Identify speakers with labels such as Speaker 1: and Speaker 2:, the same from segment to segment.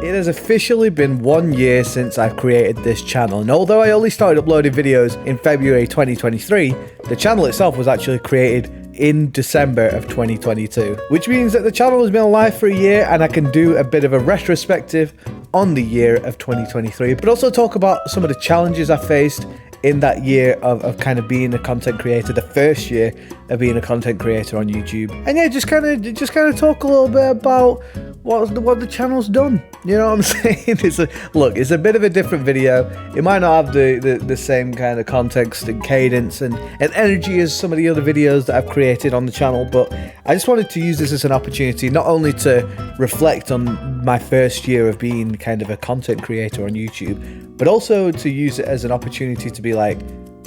Speaker 1: It has officially been 1 year since I've created this channel, and although I only started uploading videos in February 2023, the channel itself was actually created in December of 2022, which means that the channel has been alive for a year and I can do a bit of a retrospective on the year of 2023, but also talk about some of the challenges I faced in that year of kind of being a content creator, the first year of being a content creator on YouTube. And yeah, just kind of talk a little bit about what the channel's done. You know what I'm saying? It's a bit of a different video. It might not have the same kind of context and cadence and energy as some of the other videos that I've created on the channel, but I just wanted to use this as an opportunity not only to reflect on my first year of being kind of a content creator on YouTube, but also to use it as an opportunity to be like,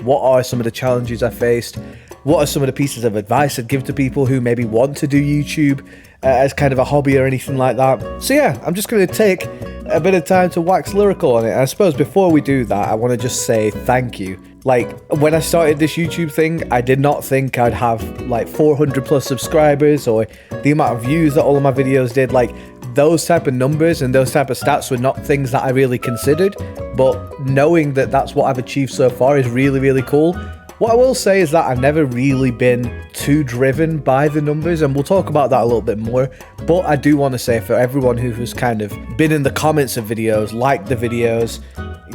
Speaker 1: what are some of the challenges I faced? What are some of the pieces of advice I'd give to people who maybe want to do YouTube as kind of a hobby or anything like that? So yeah, I'm just going to take a bit of time to wax lyrical on it. And I suppose before we do that, I want to just say thank you. Like, when I started this YouTube thing, I did not think I'd have like 400 plus subscribers or the amount of views that all of my videos did. Like, those type of numbers and those type of stats were not things that I really considered, but knowing that that's what I've achieved so far is really, really cool. What I will say is that I've never really been too driven by the numbers, and we'll talk about that a little bit more, but I do want to say for everyone who has kind of been in the comments of videos, liked the videos,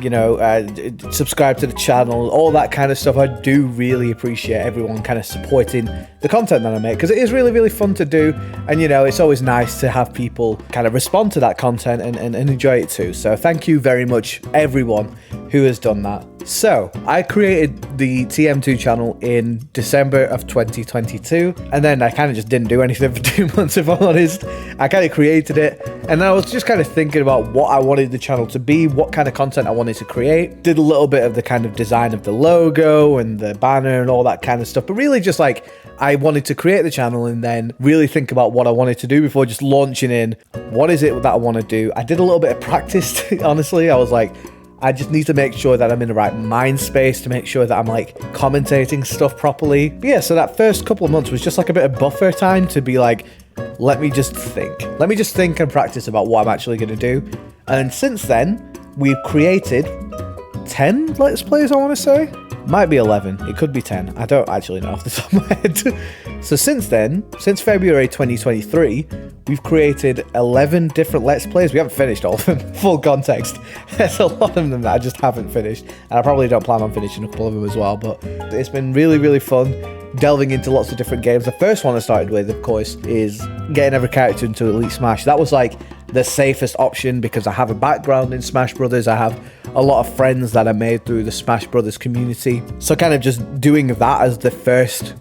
Speaker 1: you know, subscribe to the channel, all that kind of stuff, I do really appreciate everyone kind of supporting the content that I make, because it is really, really fun to do, and you know, it's always nice to have people kind of respond to that content and enjoy it too. So thank you very much everyone who has done that. So I created the TM2 channel in December of 2022, and then I kind of just didn't do anything for 2 months, if I'm honest. I kind of created it, and I was just kind of thinking about what I wanted the channel to be, what kind of content I wanted to create. Did a little bit of the kind of design of the logo and the banner and all that kind of stuff, but really just like, I wanted to create the channel and then really think about what I wanted to do before just launching in. What is it that I want to do? I did a little bit of practice, honestly. I was like, I just need to make sure that I'm in the right mind space to make sure that I'm like commentating stuff properly. But yeah, so that first couple of months was just like a bit of buffer time to be like, let me just think. Let me just think and practice about what I'm actually going to do. And since then, we've created 10 Let's Plays, I want to say. Might be 11. It could be 10. I don't actually know off the top of my head. So since then, since February 2023, we've created 11 different Let's Plays. We haven't finished all of them. Full context. There's a lot of them that I just haven't finished. And I probably don't plan on finishing a couple of them as well. But it's been really, really fun delving into lots of different games. The first one I started with, of course, is getting every character into Elite Smash. That was like the safest option because I have a background in Smash Brothers. I have a lot of friends that I made through the Smash Brothers community. So kind of just doing that as the first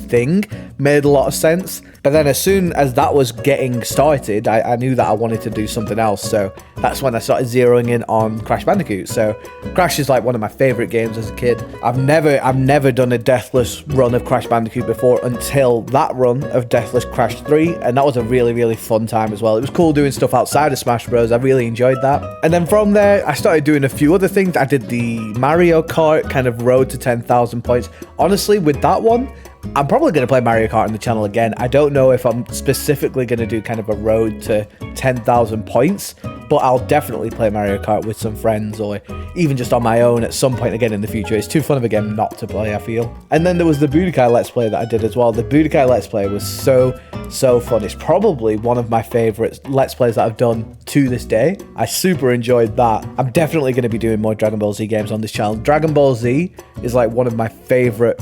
Speaker 1: thing made a lot of sense. But then as soon as that was getting started, I knew that I wanted to do something else. So that's when I started zeroing in on Crash Bandicoot. So Crash is like one of my favorite games as a kid. I've never done a deathless run of Crash Bandicoot before until that run of Deathless Crash 3. And that was a really, really fun time as well. It was cool doing stuff outside of Smash Bros. I really enjoyed that. And then from there, I started doing a few other things. I did the Mario Kart kind of road to 10,000 points. Honestly, with that one, I'm probably going to play Mario Kart on the channel again. I don't know if I'm specifically going to do kind of a road to 10,000 points, but I'll definitely play Mario Kart with some friends or even just on my own at some point again in the future. It's too fun of a game not to play, I feel. And then there was the Budokai Let's Play that I did as well. The Budokai Let's Play was so fun. It's probably one of my favorite Let's Plays that I've done to this day. I super enjoyed that. I'm definitely going to be doing more Dragon Ball Z games on this channel. Dragon Ball Z is like one of my favorite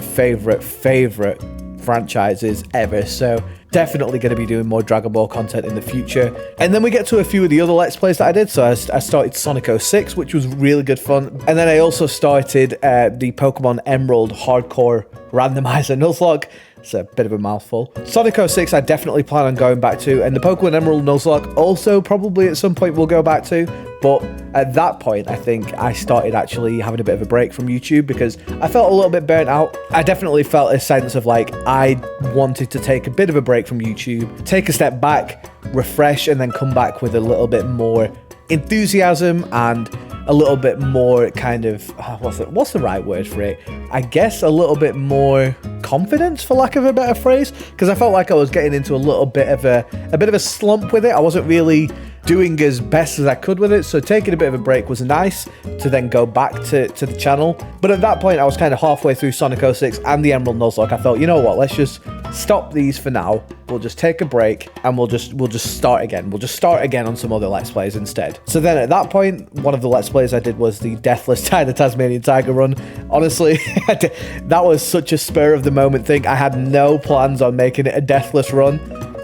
Speaker 1: franchises ever, so definitely going to be doing more Dragon Ball content in the future. And then we get to a few of the other Let's Plays that I did. So I started Sonic 06, which was really good fun, and then I also started the Pokemon Emerald Hardcore Randomizer Nuzlocke. It's a bit of a mouthful. Sonic 06 I definitely plan on going back to, and the Pokemon Emerald Nuzlocke also probably at some point we'll go back to, but at that point I think I started actually having a bit of a break from YouTube because I felt a little bit burnt out. I definitely felt a sense of like I wanted to take a bit of a break from YouTube, take a step back, refresh, and then come back with a little bit more enthusiasm and a little bit more kind of what's the right word for it? I guess a little bit more confidence, for lack of a better phrase, because I felt like I was getting into a little bit of a slump with it. I wasn't really doing as best as I could with it, so taking a bit of a break was nice to then go back to the channel. But at that point, I was kind of halfway through Sonic 06 and the Emerald Nuzlocke. I thought, you know what, let's just stop these for now. We'll just take a break and we'll just start again. We'll just start again on some other Let's Plays instead. So then at that point, one of the Let's Plays I did was the Deathless Ty the Tasmanian Tiger run. Honestly, that was such a spur of the moment thing. I had no plans on making it a deathless run.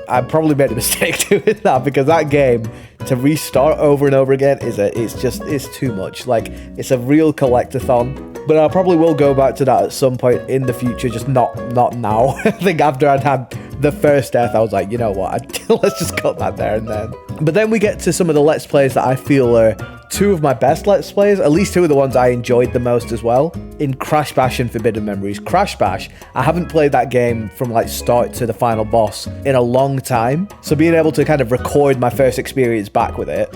Speaker 1: I probably made a mistake doing that, because that game, to restart over and over again, it's too much. Like, it's a real collectathon. But I probably will go back to that at some point in the future, just not now. I think after I'd had the first death, I was like, you know what, let's just cut that there and then. But then we get to some of the Let's Plays that I feel are two of my best Let's Plays, at least two of the ones I enjoyed the most as well, in Crash Bash and Forbidden Memories. Crash Bash, I haven't played that game from like start to the final boss in a long time, so being able to kind of record my first experience back with it,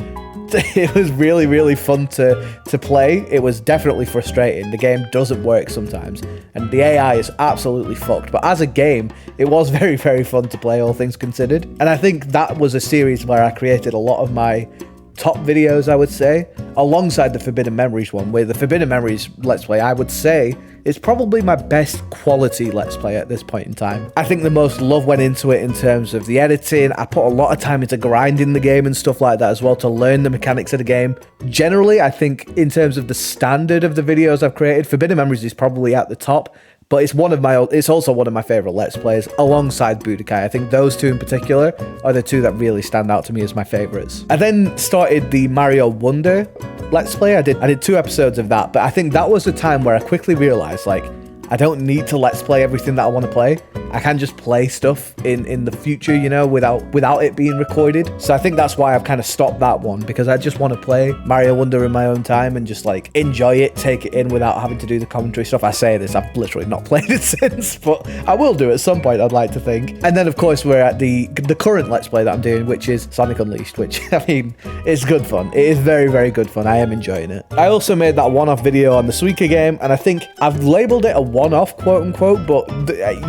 Speaker 1: it was really, really fun to play. It was definitely frustrating. The game doesn't work sometimes, and the AI is absolutely fucked. But as a game, it was very, very fun to play, all things considered. And I think that was a series where I created a lot of my top videos, I would say, alongside the Forbidden Memories one, where the Forbidden Memories Let's Play, I would say, is probably my best quality Let's Play at this point in time. I think the most love went into it in terms of the editing. I put a lot of time into grinding the game and stuff like that as well to learn the mechanics of the game. Generally, I think in terms of the standard of the videos I've created, Forbidden Memories is probably at the top. But it's also one of my favorite Let's Plays alongside Budokai. I think those two in particular are the two that really stand out to me as my favorites. I then started the Mario Wonder Let's Play. I did 2 episodes of that, but I think that was a time where I quickly realized, like, I don't need to Let's Play everything that I want to play. I can just play stuff in the future, you know, without it being recorded. So I think that's why I've kind of stopped that one, because I just want to play Mario Wonder in my own time and just like enjoy it, take it in without having to do the commentary stuff. I say this, I've literally not played it since, but I will do at some point, I'd like to think. And then of course we're at the current Let's Play that I'm doing, which is Sonic Unleashed, which, I mean, it's good fun. It is very, very good fun. I am enjoying it. I also made that one-off video on the Suika game, and I think I've labeled it a one-off, quote unquote, but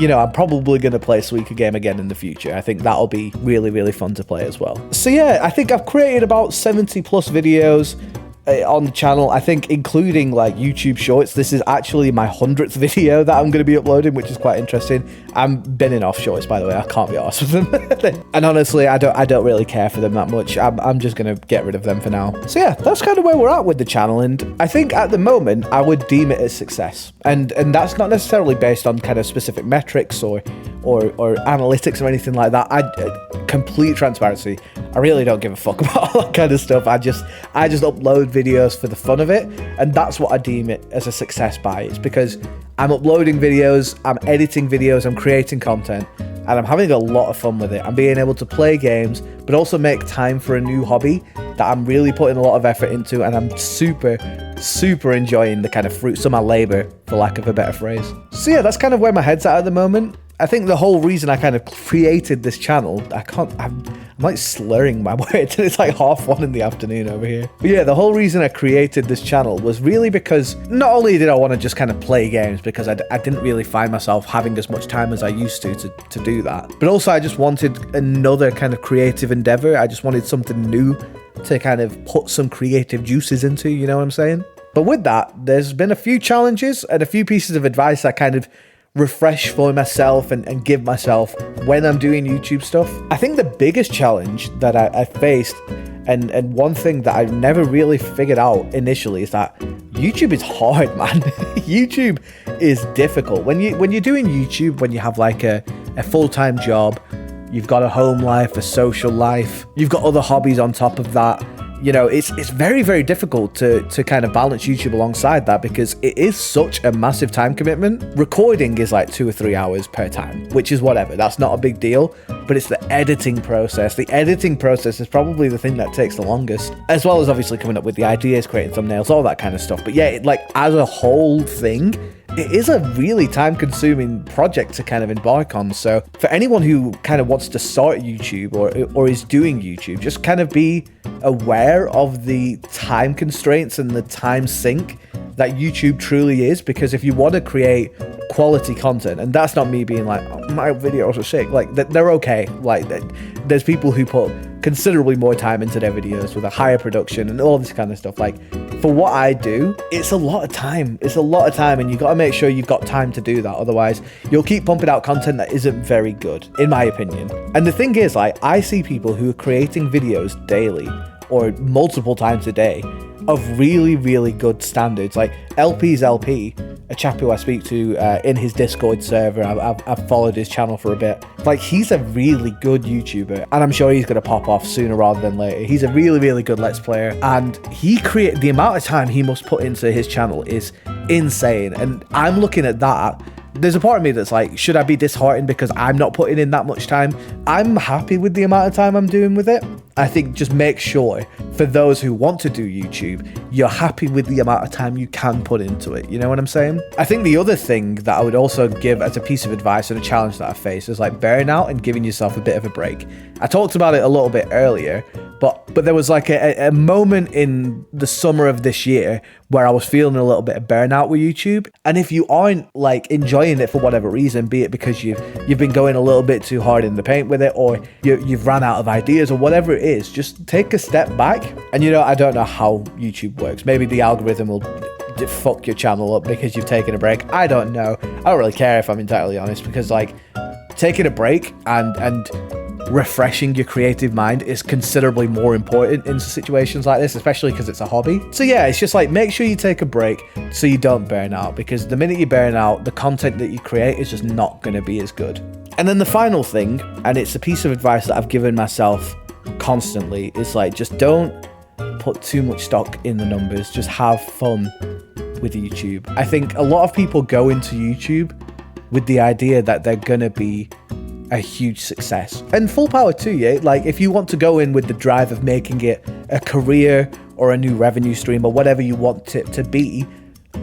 Speaker 1: you know, I'm probably going to play Suika game again in the future. I think that'll be really, really fun to play as well. So yeah, I think I've created about 70 plus videos on the channel, I think, including like YouTube shorts. This is actually my 100th video that I'm going to be uploading, which is quite interesting. I'm binning off shorts, by the way. I can't be arsed with them. And honestly, I don't really care for them that much. I'm just going to get rid of them for now. So yeah, that's kind of where we're at with the channel, and I think at the moment I would deem it as success. And that's not necessarily based on kind of specific metrics or analytics or anything like that. Complete transparency, I really don't give a fuck about all that kind of stuff. I just upload videos for the fun of it, and that's what I deem it as a success by. It's because I'm uploading videos, I'm editing videos, I'm creating content, and I'm having a lot of fun with it. I'm being able to play games, but also make time for a new hobby that I'm really putting a lot of effort into, and I'm super, super enjoying the kind of fruits of my labor, for lack of a better phrase. So yeah, that's kind of where my head's at the moment. I think the whole reason I kind of created this channel, I'm like slurring my words, and it's like 1:30 in the afternoon over here. But yeah, the whole reason I created this channel was really because not only did I want to just kind of play games, because I didn't really find myself having as much time as I used to do that, but also I just wanted another kind of creative endeavor. I just wanted something new to kind of put some creative juices into, you know what I'm saying? But with that, there's been a few challenges and a few pieces of advice I kind of refresh for myself and give myself when I'm doing YouTube stuff. I think the biggest challenge that I faced, and one thing that I never really figured out initially, is that YouTube is hard, man. YouTube is difficult. When you're doing YouTube, when you have like a full-time job, you've got a home life, a social life, you've got other hobbies on top of that. You know, it's very, very difficult to kind of balance YouTube alongside that, because it is such a massive time commitment. Recording is like 2 or 3 hours per time, which is whatever. That's not a big deal, but it's the editing process. The editing process is probably the thing that takes the longest, as well as obviously coming up with the ideas, creating thumbnails, all that kind of stuff. But yeah, like as a whole thing, it is a really time-consuming project to kind of embark on. So for anyone who kind of wants to start YouTube or is doing YouTube, just kind of be aware of the time constraints and the time sink that YouTube truly is. Because if you want to create quality content, and that's not me being like, oh, my videos are sick, like they're okay, like there's people who put considerably more time into their videos with a higher production and all this kind of stuff. Like, for what I do, it's a lot of time. It's a lot of time, and you got to make sure you've got time to do that. Otherwise, you'll keep pumping out content that isn't very good, in my opinion. And the thing is, like, I see people who are creating videos daily or multiple times a day of really, really good standards. Like LP's LP, a chap who I speak to in his Discord server. I've followed his channel for a bit. Like, he's a really good YouTuber, and I'm sure he's going to pop off sooner rather than later. He's a really, really good Let's Player, and the amount of time he must put into his channel is insane. And I'm looking at that. There's a part of me that's like, should I be disheartened because I'm not putting in that much time? I'm happy with the amount of time I'm doing with it. I think just make sure, for those who want to do YouTube, you're happy with the amount of time you can put into it. You know what I'm saying? I think the other thing that I would also give as a piece of advice and a challenge that I face is like burnout and giving yourself a bit of a break. I talked about it a little bit earlier, but there was like a moment in the summer of this year where I was feeling a little bit of burnout with YouTube. And if you aren't like enjoying it for whatever reason, be it because you've been going a little bit too hard in the paint with it, or you've ran out of ideas, or whatever it is, just take a step back. And I don't know how YouTube works. Maybe the algorithm will fuck your channel up because you've taken a break. I don't know. I don't really care, if I'm entirely honest, because like taking a break and refreshing your creative mind is considerably more important in situations like this, especially because it's a hobby. So yeah, it's just like, make sure you take a break so you don't burn out, because the minute you burn out, the content that you create is just not going to be as good. And then the final thing, and it's a piece of advice that I've given myself constantly, is like, just don't put too much stock in the numbers. Just have fun with YouTube. I think a lot of people go into YouTube with the idea that they're gonna be a huge success, and full power to you. Like, if you want to go in with the drive of making it a career or a new revenue stream or whatever you want it to be,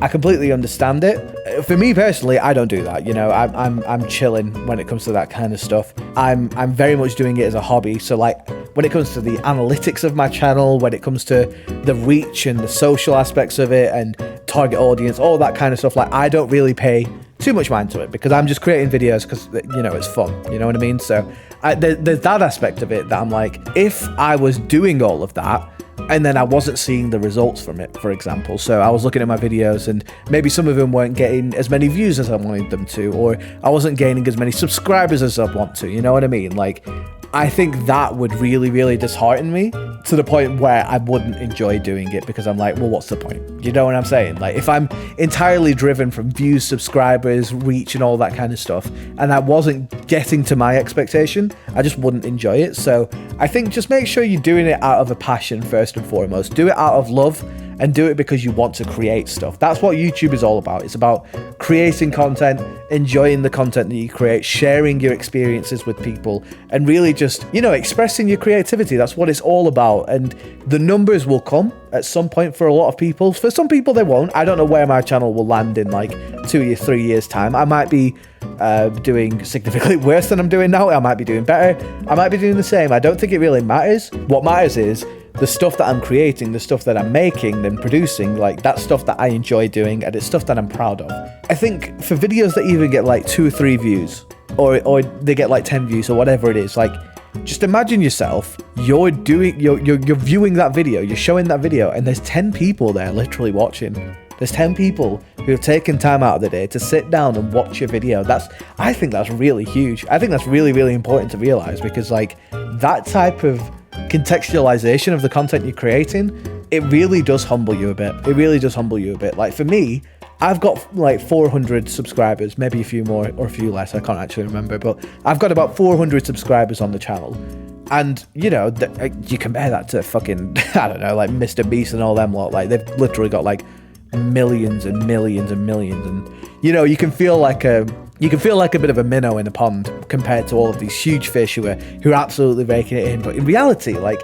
Speaker 1: I completely understand it. For me personally, I don't do that. I'm chilling when it comes to that kind of stuff. I'm very much doing it as a hobby. So like, when it comes to the analytics of my channel, when it comes to the reach and the social aspects of it and target audience, all that kind of stuff, like, I don't really pay too much mind to it, because I'm just creating videos because it's fun. You know what I mean? So there's that aspect of it that I'm like, if I was doing all of that and then I wasn't seeing the results from it, for example, so I was looking at my videos and maybe some of them weren't getting as many views as I wanted them to, or I wasn't gaining as many subscribers as I want to, you know what I mean? Like, I think that would really, really dishearten me to the point where I wouldn't enjoy doing it, because I'm like, well, what's the point? You know what I'm saying? Like, if I'm entirely driven from views, subscribers, reach, and all that kind of stuff, and I wasn't getting to my expectation, I just wouldn't enjoy it. So I think just make sure you're doing it out of a passion first and foremost. Do it out of love, and do it because you want to create stuff. That's what YouTube is all about. It's about creating content, enjoying the content that you create, sharing your experiences with people, and really just, expressing your creativity. That's what it's all about. And the numbers will come at some point for a lot of people. For some people, they won't. I don't know where my channel will land in like 2 or 3 years time. I might be doing significantly worse than I'm doing now. I might be doing better. I might be doing the same. I don't think it really matters. What matters is the stuff that I'm creating, the stuff that I'm making and producing, like, that's stuff that I enjoy doing, and it's stuff that I'm proud of. I think for videos that even get like 2 or 3 views, or they get like 10 views or whatever it is, like, just imagine yourself, you're viewing that video, you're showing that video, and there's 10 people there literally watching. There's 10 people who have taken time out of the day to sit down and watch your video. I think that's really huge. I think that's really, really important to realize, because like, that type of contextualization of the content you're creating, it really does humble you a bit. It really does humble you a bit. Like, for me, I've got like 400 subscribers, maybe a few more or a few less, I can't actually remember, but I've got about 400 subscribers on the channel. And you compare that to fucking, I don't know, like Mr. Beast and all them lot, like, they've literally got like millions and millions and millions, and you can feel like a bit of a minnow in a pond compared to all of these huge fish who are absolutely raking it in. But in reality, like,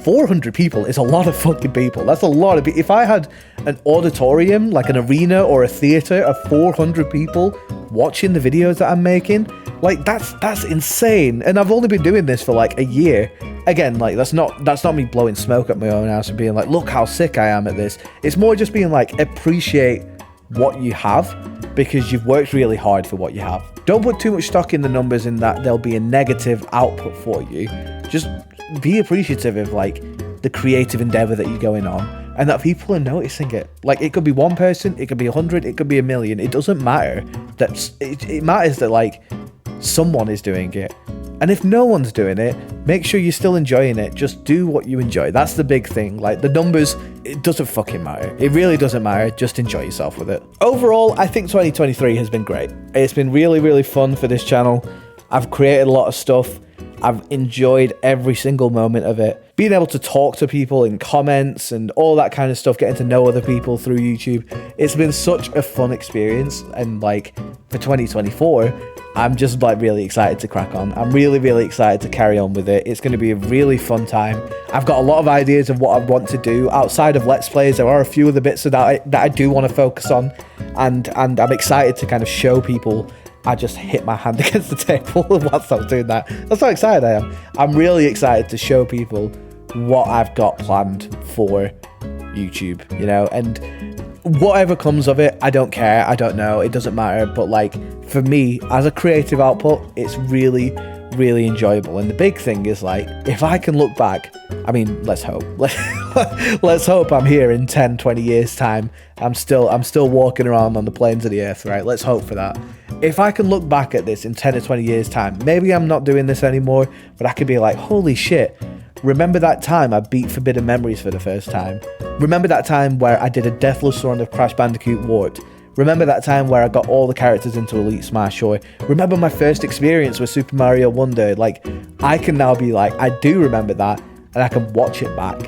Speaker 1: 400 people is a lot of fucking people. That's a lot of people. If I had an auditorium, like an arena or a theater of 400 people watching the videos that I'm making, like, that's insane. And I've only been doing this for like a year. Again, like, that's not me blowing smoke at my own ass and being like, look how sick I am at this. It's more just being like, appreciate what you have, because you've worked really hard for what you have. Don't put too much stock in the numbers in that there'll be a negative output for you. Just be appreciative of like the creative endeavor that you're going on, and that people are noticing it. Like, it could be one person, it could be 100, it could be 1,000,000. It doesn't matter. It matters that like someone is doing it. And if no one's doing it, make sure you're still enjoying it. Just do what you enjoy. That's the big thing. Like, the numbers, it doesn't fucking matter. It really doesn't matter. Just enjoy yourself with it. Overall, I think 2023 has been great. It's been really, really fun for this channel. I've created a lot of stuff. I've enjoyed every single moment of it. Being able to talk to people in comments and all that kind of stuff, getting to know other people through YouTube. It's been such a fun experience. And like, for 2024, I'm just like really excited to crack on. I'm really, really excited to carry on with it. It's going to be a really fun time. I've got a lot of ideas of what I want to do outside of Let's Plays. There are a few of the bits that I do want to focus on, and I'm excited to kind of show people. I just hit my hand against the table whilst I was doing that. That's how excited I am. I'm really excited to show people what I've got planned for YouTube, you know, and whatever comes of it, I don't care. I don't know. It doesn't matter. But like, for me, as a creative output, it's really, really enjoyable. And the big thing is like, if I can look back, I mean, let's hope. Let's hope I'm here in 10, 20 years time. I'm still walking around on the plains of the earth, right? Let's hope for that. If I can look back at this in 10 or 20 years time, maybe I'm not doing this anymore, but I could be like, holy shit, remember that time I beat Forbidden Memories for the first time? Remember that time where I did a Deathless run of Crash Bandicoot Warped? Remember that time where I got all the characters into Elite Smash? Or remember my first experience with Super Mario Wonder? Like, I can now be like, I do remember that, and I can watch it back.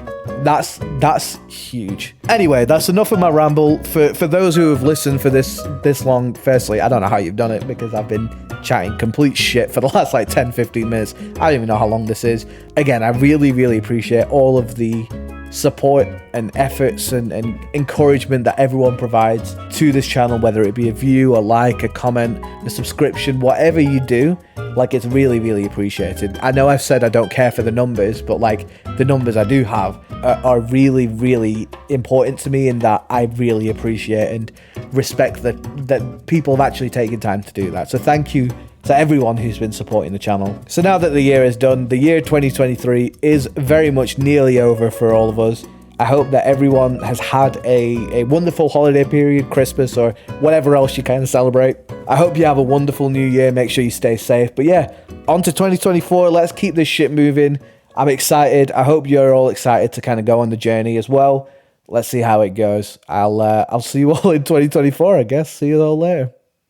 Speaker 1: That's huge. Anyway, that's enough of my ramble. For those who have listened for this long, firstly, I don't know how you've done it, because I've been chatting complete shit for the last like 10-15 minutes. I don't even know how long this is. Again, I really, really appreciate all of the support and efforts and encouragement that everyone provides to this channel, whether it be a view, a like, a comment, a subscription, whatever you do. Like, it's really, really appreciated. I know I've said I don't care for the numbers, but like, the numbers I do have are really, really important to me, and that I really appreciate and respect that people have actually taken time to do that. So thank you to everyone who's been supporting the channel. So now that the year is done, the year 2023 is very much nearly over for all of us. I hope that everyone has had a wonderful holiday period, Christmas, or whatever else you kind of celebrate. I hope you have a wonderful new year. Make sure you stay safe. But yeah, on to 2024. Let's keep this shit moving. I'm excited. I hope you're all excited to kind of go on the journey as well. Let's see how it goes. I'll see you all in 2024, I guess. See you all later.